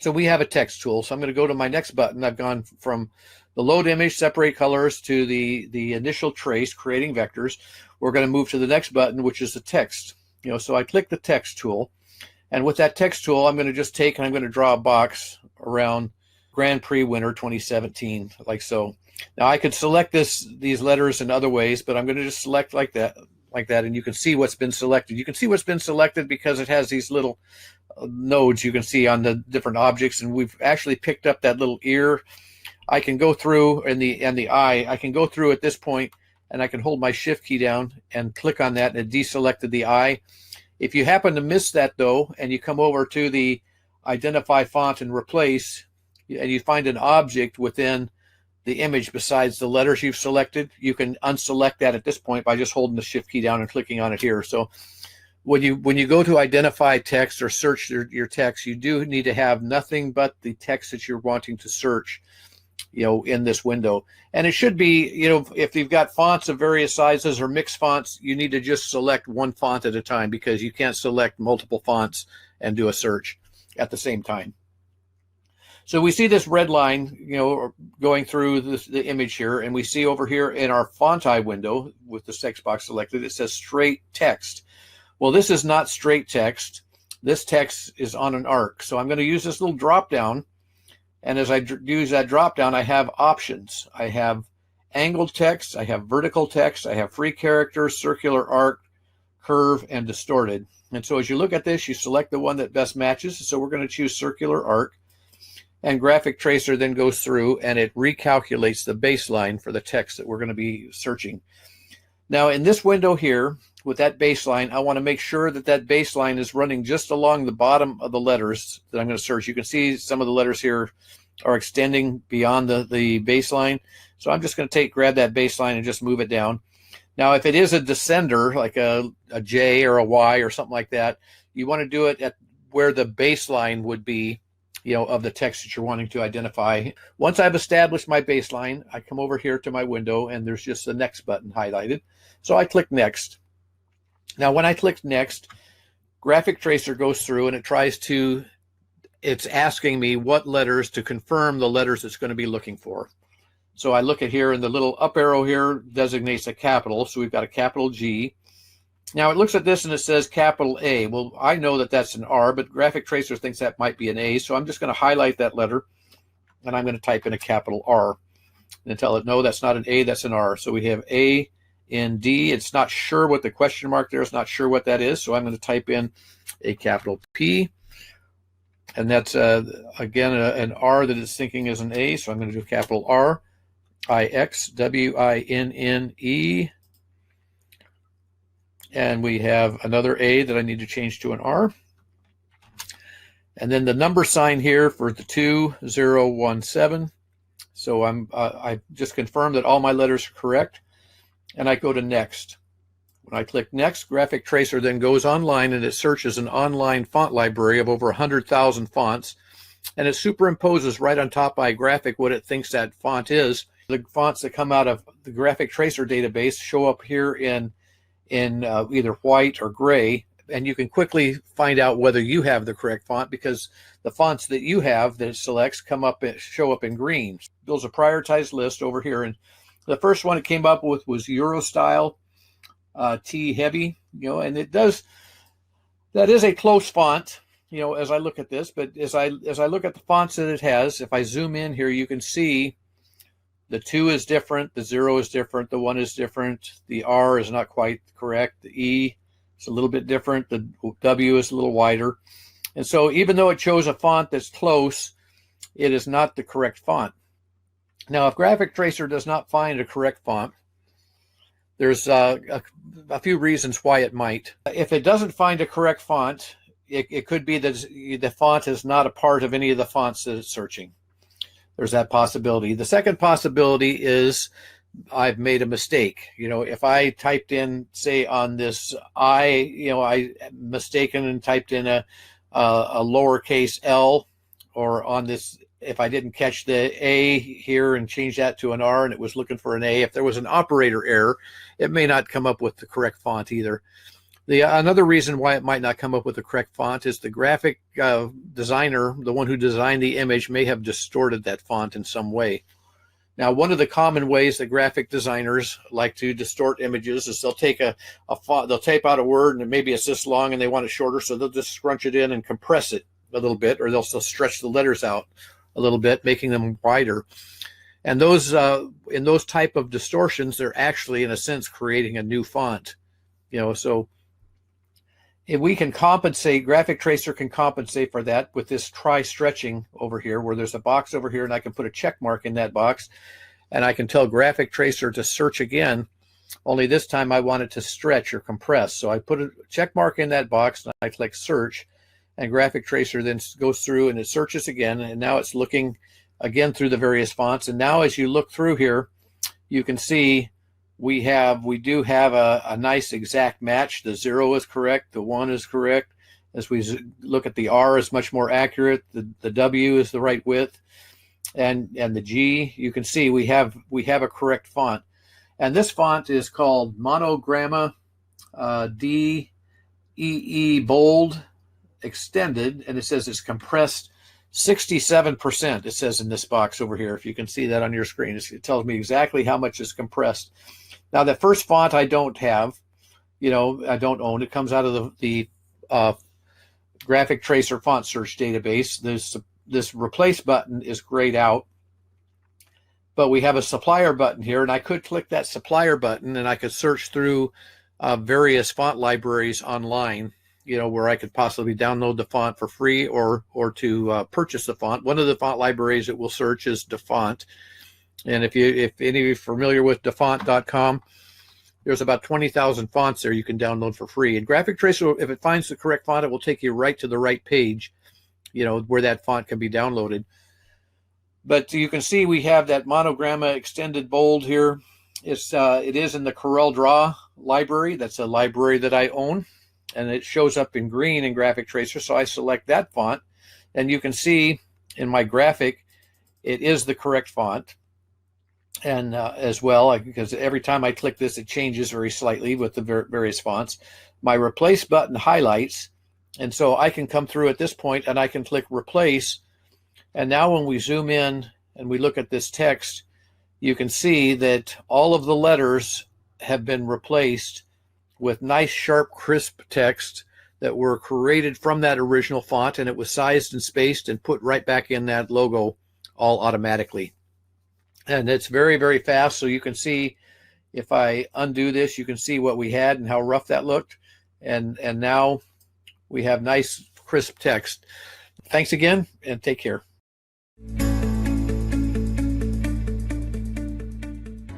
So we have a text tool. So I'm going to go to my next button. I've gone from the load image, separate colors, to the initial trace, creating vectors. We're going to move to the next button, which is the text. So I click the text tool. And with that text tool, I'm going to just take and I'm going to draw a box around Grand Prix winner 2017, like so. Now I could select these letters in other ways, but I'm going to just select like that, and you can see what's been selected. You can see what's been selected because it has these little nodes you can see on the different objects, and we've actually picked up that little ear. I can go through, and the eye, I can go through at this point, and I can hold my shift key down and click on that, and it deselected the eye. If you happen to miss that though, and you come over to the identify font and replace, and you find an object within the image besides the letters you've selected, you can unselect that at this point by just holding the shift key down and clicking on it here. So when you go to identify text or search your text, you do need to have nothing but the text that you're wanting to search, in this window. And it should be, if you've got fonts of various sizes or mixed fonts, you need to just select one font at a time, because you can't select multiple fonts and do a search at the same time. So we see this red line, going through the image here, and we see over here in our font eye window with the text box selected, it says straight text. Well, this is not straight text. This text is on an arc. So I'm going to use this little drop down. And as I use that drop down, I have options. I have angled text, I have vertical text, I have free characters, circular arc, curve, and distorted. And so as you look at this, you select the one that best matches. So we're going to choose circular arc. And Graphic Tracer then goes through and it recalculates the baseline for the text that we're going to be searching. Now in this window here, with that baseline, I want to make sure that that baseline is running just along the bottom of the letters that I'm going to search. You can see some of the letters here are extending beyond the baseline. So I'm just going to grab that baseline and just move it down. Now, if it is a descender, like a J or a Y or something like that, you want to do it at where the baseline would be, of the text that you're wanting to identify. Once I've established my baseline, I come over here to my window and there's just the next button highlighted. So I click next. Now, when I click next, Graphic Tracer goes through and it's asking me what letters to confirm the letters it's going to be looking for. So I look at here, and the little up arrow here designates a capital. So we've got a capital G. Now it looks at this and it says capital A. Well, I know that that's an R, but Graphic Tracer thinks that might be an A. So I'm just going to highlight that letter and I'm going to type in a capital R and tell it, no, that's not an A, that's an R. So we have A in D. It's not sure what the question mark there is, not sure what that is. So I'm going to type in a capital P. And that's, again, an R that it's thinking is an A. So I'm going to do capital R, I-X, W-I-N-N-E. And we have another A that I need to change to an R. And then the number sign here for the 2017. So I just confirmed that all my letters are correct. And I go to next. When I click next, Graphic Tracer then goes online and it searches an online font library of over 100,000 fonts. And it superimposes right on top by Graphic what it thinks that font is. The fonts that come out of the Graphic Tracer database show up here in either white or gray, and you can quickly find out whether you have the correct font, because the fonts that you have that it selects show up in green. There's a prioritized list over here, and the first one it came up with was Eurostyle T Heavy, and that is a close font, as I look at this. But as I look at the fonts that it has, if I zoom in here, you can see the 2 is different, the 0 is different, the 1 is different, the R is not quite correct, the E is a little bit different, the W is a little wider. And so even though it chose a font that's close, it is not the correct font. Now, if Graphic Tracer does not find a correct font, there's a few reasons why it might. If it doesn't find a correct font, it could be that the font is not a part of any of the fonts that it's searching. There's that possibility. The second possibility is I've made a mistake. If I typed in, say, on this I mistaken and typed in a lowercase l, or on this, if I didn't catch the A here and change that to an R and it was looking for an A, if there was an operator error, it may not come up with the correct font either. Another reason why it might not come up with the correct font is the graphic designer, the one who designed the image, may have distorted that font in some way. Now, one of the common ways that graphic designers like to distort images is they'll take a font, they'll type out a word, and maybe it's this long and they want it shorter, so they'll just scrunch it in and compress it a little bit, or they'll still stretch the letters out a little bit, making them wider. And those in those type of distortions, they're actually, in a sense, creating a new font. So if we can compensate, Graphic Tracer can compensate for that with this try stretching over here, where there's a box over here, and I can put a check mark in that box, and I can tell Graphic Tracer to search again, only this time I want it to stretch or compress. So I put a check mark in that box, and I click search, and Graphic Tracer then goes through and it searches again, and now it's looking again through the various fonts. And now as you look through here, you can see we do have a nice exact match. The 0 is correct, the 1 is correct. As we look at the R is much more accurate, the W is the right width, and the G, you can see we have a correct font. And this font is called Monogramma DEE Bold Extended, and it says it's compressed 67%. It says in this box over here, if you can see that on your screen, it tells me exactly how much is compressed. Now, that first font I don't have, I don't own. It comes out of the Graphic Tracer font search database. This replace button is grayed out, but we have a supplier button here, and I could click that supplier button and I could search through various font libraries online, where I could possibly download the font for free or to purchase the font. One of the font libraries it will search is DaFont. And if any of you are familiar with dafont.com, there's about 20,000 fonts there you can download for free. And Graphic Tracer, if it finds the correct font, it will take you right to the right page, where that font can be downloaded. But you can see we have that Monogramma Extended Bold here. It is in the CorelDRAW library. That's a library that I own, and it shows up in green in Graphic Tracer. So I select that font, and you can see in my graphic, it is the correct font. And as well, because every time I click this, it changes very slightly with the various fonts. My replace button highlights, and so I can come through at this point and I can click replace. And now when we zoom in and we look at this text, you can see that all of the letters have been replaced with nice, sharp, crisp text that were created from that original font, and it was sized and spaced and put right back in that logo all automatically. And it's very, very fast. So you can see, if I undo this, you can see what we had and how rough that looked. And now we have nice, crisp text. Thanks again, and take care.